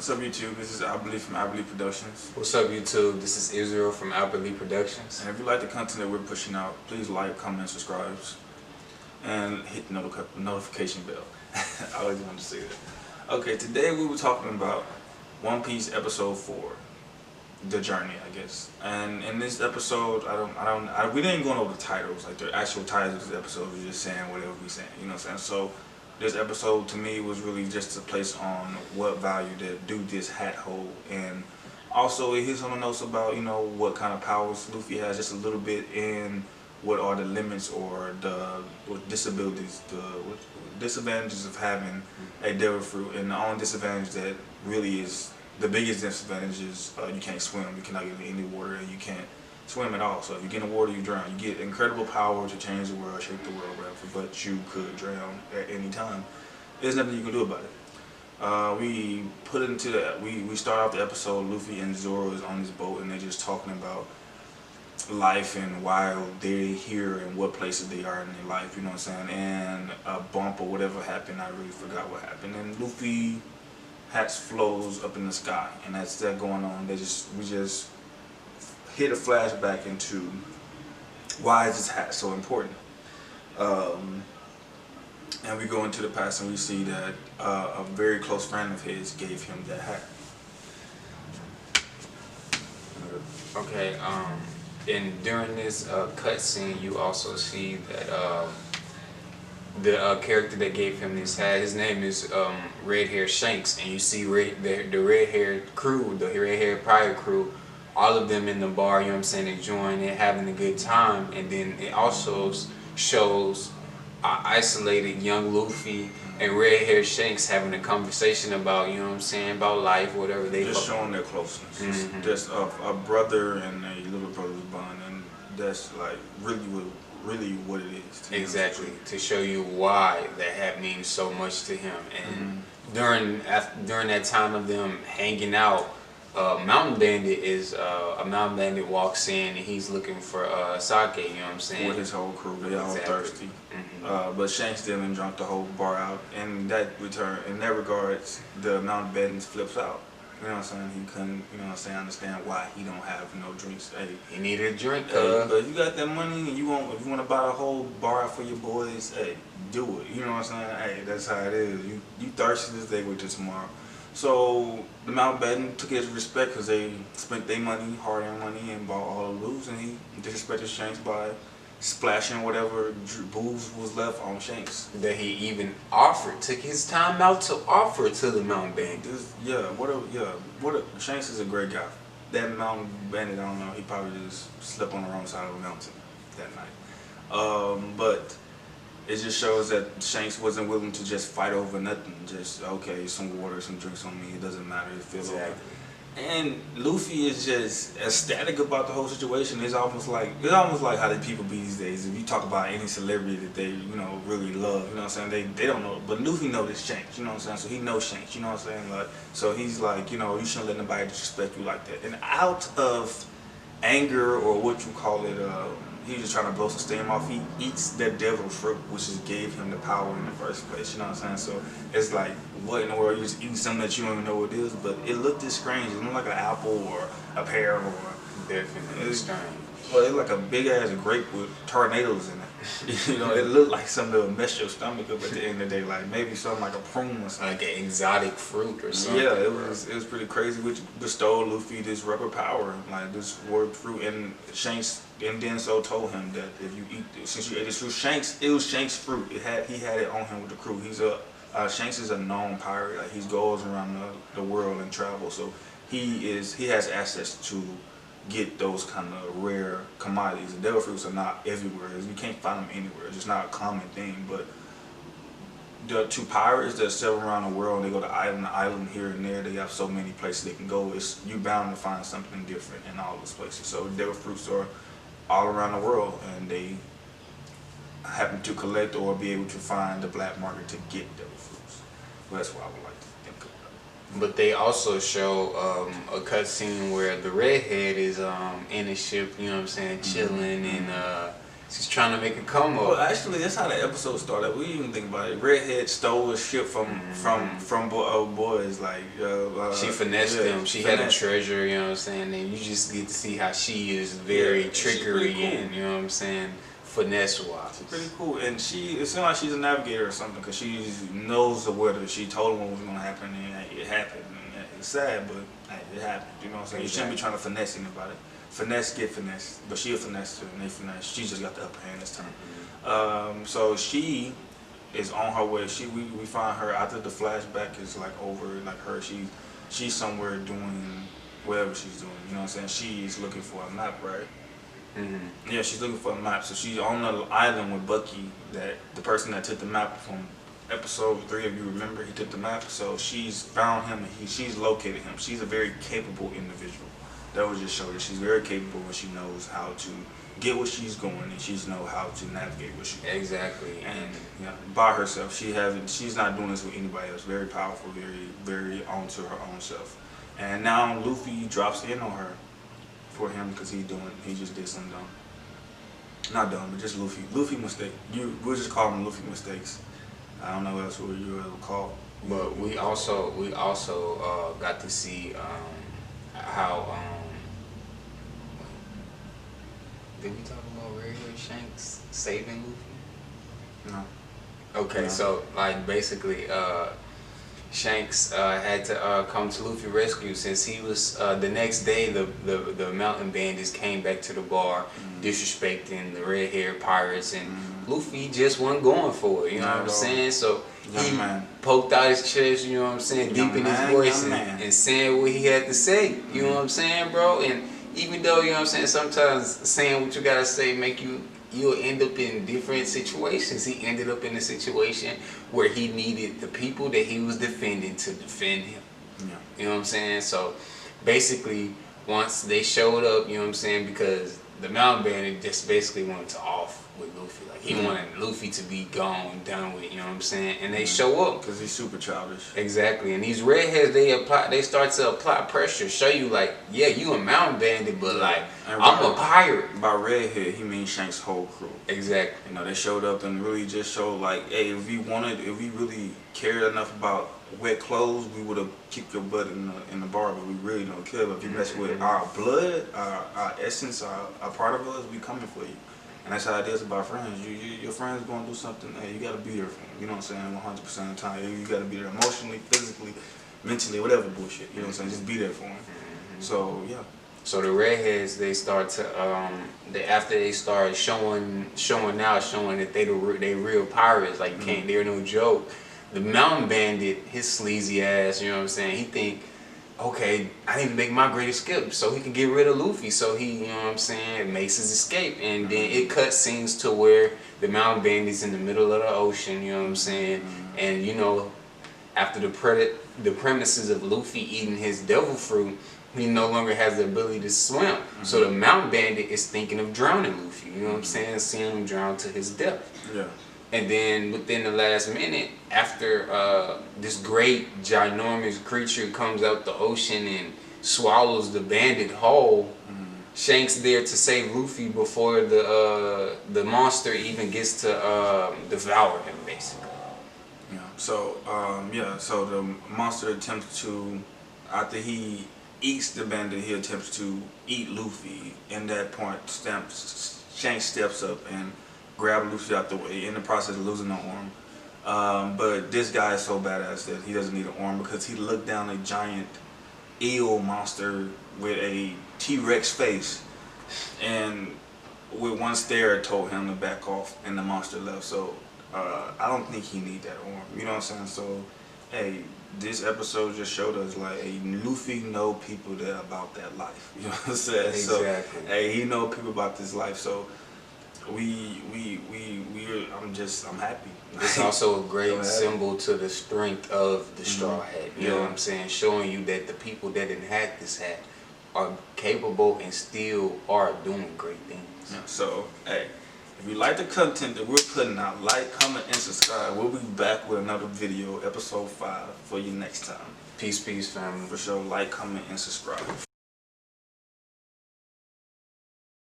What's up, YouTube? This is Albert Lee from Albert Lee Productions. What's up, YouTube? This is Israel from Albert Lee Productions. And if you like the content that we're pushing out, please like, comment, subscribe, and hit the notification bell. I always wanted to say that. Okay, today we were talking about One Piece episode 4, The Journey, I guess. And in this episode, we didn't go over the titles, like the actual titles of this episode. We're just saying whatever we're saying, you know what I'm saying? So this episode to me was really just a place on what value that do this hat hold, and also it hits some notes about, you know, what kind of powers Luffy has, just a little bit, in what are the limits or the disabilities, the disadvantages of having a devil fruit, and the only disadvantage that really is the biggest disadvantage is you can't swim. You cannot get in any water, and you can't swim at all. So if you get in the water, you drown. You get incredible power to change the world, shape the world, whatever, but you could drown at any time. There's nothing you can do about it. We put into that. We start off the episode. Luffy and Zoro is on this boat, and they're just talking about life and why they're here and what places they are in their life. You know what I'm saying? And a bump or whatever happened. I really forgot what happened. And Luffy hats flows up in the sky, and that's that going on. We just hit a flashback into why is this hat so important. And we go into the past and we see that a very close friend of his gave him that hat. Okay, and during this cutscene, you also see that the character that gave him this hat, his name is Red Hair Shanks, and you see the red haired crew, the red haired pirate crew, all of them in the bar, you know what I'm saying, enjoying it, having a good time. And then it also shows isolated young Luffy and Red Hair Shanks having a conversation about, you know what I'm saying, about life, whatever they just showing their closeness. Just a brother and a little brother's bond, and that's like really what it is. Exactly, to show you why that hat means so much to him. And during that time of them hanging out, Mountain Bandit walks in and he's looking for sake, you know what I'm saying? With his whole crew, they all thirsty. But Shanks didn't drunk the whole bar out. And that in that regards, the Mountain Bandit flips out. You know what I'm saying? He couldn't, you know what I'm saying, understand why he don't have no drinks. Hey, he needed a drink. But you got that money and if you want to buy a whole bar out for your boys, hey, do it. You know what I'm saying? Hey, that's how it is. You thirsty this day, wait till tomorrow. So the Mount Batten took his respect because they spent their money, hard-earned money, and bought all the booze, and he disrespected Shanks by splashing whatever booze was left on Shanks. That he even took his time out to offer to the Mountain Bandit. Shanks is a great guy. That Mountain Bandit, I don't know, he probably just slept on the wrong side of a mountain that night. But it just shows that Shanks wasn't willing to just fight over nothing. Just, okay, some water, some drinks on me, it doesn't matter, it feels over. And Luffy is just ecstatic about the whole situation. It's almost like how the people be these days. If you talk about any celebrity that they, you know, really love, you know what I'm saying, they don't know. But Luffy knows this Shanks, you know what I'm saying? So he knows Shanks, you know what I'm saying? Like, so he's like, you know, you shouldn't let nobody disrespect you like that. And out of anger, or what you call it, he's just trying to blow some steam off. He eats that devil fruit, which just gave him the power in the first place. You know what I'm saying? So it's like, what in the world? You're just eating something that you don't even know what it is. But it looked this strange. It looked like an apple or a pear or definitely strange. Well, it's like a big ass grape with tornadoes in it. You know, it looked like something that would mess your stomach up at the end of the day. Like maybe something like a prune or something. Like an exotic fruit or something. Yeah, it was pretty crazy, which bestowed Luffy this rubber power, like this word fruit. And Shanks and then so told him that if you eat this, since you ate this fruit, it was Shanks' fruit. He had it on him with the crew. Shanks is a known pirate. Like, he goes around the world and travels, so he has access to get those kind of rare commodities. The devil fruits are not everywhere. You can't find them anywhere. It's just not a common thing. But the two pirates that sail around the world, they go to island here and there. They have so many places they can go. You're bound to find something different in all those places. So devil fruits are all around the world, and they happen to collect or be able to find the black market to get devil fruits. Well, that's what I would like to think about. But they also show a cutscene where the redhead is in the ship, you know what I'm saying, chilling, and She's trying to make a come Well, up. actually, that's how the episode started. We didn't even think about it. Redhead stole a ship from boys. Like She finessed them. She had a treasure, you know what I'm saying? And you just get to see how she is very trickery cool. and, you know what I'm saying, finesse wise. She's pretty cool, and it seems like she's a navigator or something because she knows the weather. She told him what was gonna happen, and it happened. And it's sad, but hey, it happened. You know what I'm saying? You shouldn't be trying to finesse anybody. Finesse get finesse, but she a finesse too, and they finesse. She just got the upper hand this time. So she is on her way. We find her after the flashback is like over. Like her, she's somewhere doing whatever she's doing. You know what I'm saying? She's looking for a map, right? Yeah, she's looking for a map. So she's on the island with Bucky, that the person that took the map from episode 3, if you remember, he took the map. So she's found him and she's located him. She's a very capable individual. That was just showed that she's very capable and she knows how to get where she's going and she's know how to navigate where she's going. Exactly. And yeah, by herself. She's not doing this with anybody else. Very powerful, very onto her own self. And now Luffy drops in on her for him because he just did something dumb. Not dumb, but just Luffy mistake. We'll just call them Luffy mistakes. I don't know what else you would call. But we also got to see how did we talk about Redhead Shanks saving Luffy? No. Okay, No. so like basically Shanks had to come to Luffy rescue since he was the next day the mountain bandits came back to the bar disrespecting the red haired pirates and Luffy just wasn't going for it, you know what I'm saying? So he poked out his chest, you know what I'm saying, deep in his voice and saying what he had to say, you know what I'm saying, bro? And even though, you know what I'm saying, sometimes saying what you gotta say make you'll end up in different situations. He ended up in a situation where he needed the people that he was defending to defend him. Yeah. You know what I'm saying? So basically, once they showed up, you know what I'm saying, because the Mountain Bandit just basically wanted to off with Luffy. Like he wanted Luffy to be gone, done with, you know what I'm saying? And they show up. Because he's super childish. Exactly. And these redheads, they start to apply pressure, show you like, yeah, you a Mountain Bandit, but like, I'm a pirate. By redhead, he means Shanks' whole crew. Exactly. You know, they showed up and really just showed like, hey, if we really cared enough about wet clothes, we would have kicked your butt in the bar, but we really don't care. But if you mess with our blood, our essence, our part of us, we coming for you. And that's how it is about friends. Your friends going to do something, hey, you got to be there for them. You know what I'm saying? 100% of the time. You got to be there emotionally, physically, mentally, whatever bullshit. You know what I'm saying? Just be there for them. So, yeah. So the redheads, they start to after they start showing that they real pirates, like they're no joke. The Mountain Bandit, his sleazy ass, you know what I'm saying? He think, okay, I need to make my great escape so he can get rid of Luffy. So he, you know what I'm saying, makes his escape, and then it cuts scenes to where the Mountain Bandit's in the middle of the ocean, you know what I'm saying, and you know, after the premises of Luffy eating his devil fruit, he no longer has the ability to swim. So the Mountain Bandit is thinking of drowning Luffy, you know what I'm saying, seeing him drown to his death. Yeah. And then within the last minute, after this great ginormous creature comes out the ocean and swallows the bandit whole, Shanks there to save Luffy before the monster even gets to devour him, basically. Yeah. So so the monster attempts to, after he eats the bandit, he attempts to eat Luffy. In that point, Shanks steps up and grab Luffy out the way, in the process of losing an arm. But this guy is so badass that he doesn't need an arm because he looked down a giant eel monster with a T-Rex face, and with one stare told him to back off, and the monster left. So I don't think he need that arm. You know what I'm saying? So hey, this episode just showed us like, hey, Luffy know people that about that life. You know what I'm saying? Exactly. So hey, he know people about this life. So I'm happy. It's also a great symbol to the strength of the Straw Hat. You know what I'm saying? Showing you that the people that didn't have this hat are capable and still are doing great things. Yeah, so, hey, if you like the content that we're putting out, like, comment, and subscribe. We'll be back with another video, episode 5, for you next time. Peace, family. For sure, like, comment, and subscribe.